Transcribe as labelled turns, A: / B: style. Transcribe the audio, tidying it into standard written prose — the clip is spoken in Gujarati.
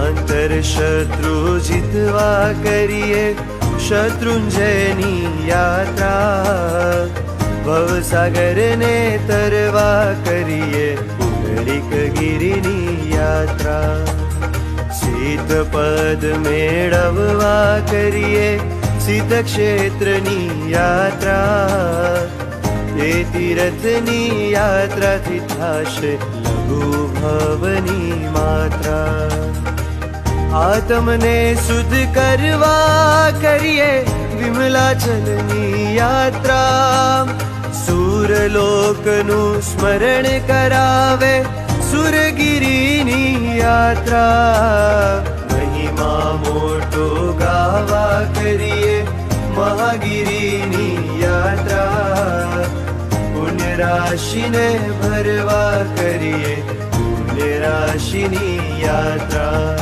A: આંતર શત્રુ જીતવા કરીએ શત્રુંજયની યાત્રા, ભવસાગરને તરવા કરીએ પુંડરીક ગિરિની યાત્રા, સીતપદ મેળવવા કરીએ સીતક્ષેત્રની યાત્રા, એ તીરથની યાત્રાથી થાશે લઘુ ભવની માત્રા, આત્મને શુદ્ધ કરવા કરીએ વિમલાચલની યાત્રા, સુરલોકનું સ્મરણ કરાવે સુરગિરિની યાત્રા, મહિમા મોટો ગાવા કરીએ મહાગિરિની યાત્રા, પુણ્ય રાશિને ભરવા કરીએ પુણ્ય રાશિની યાત્રા,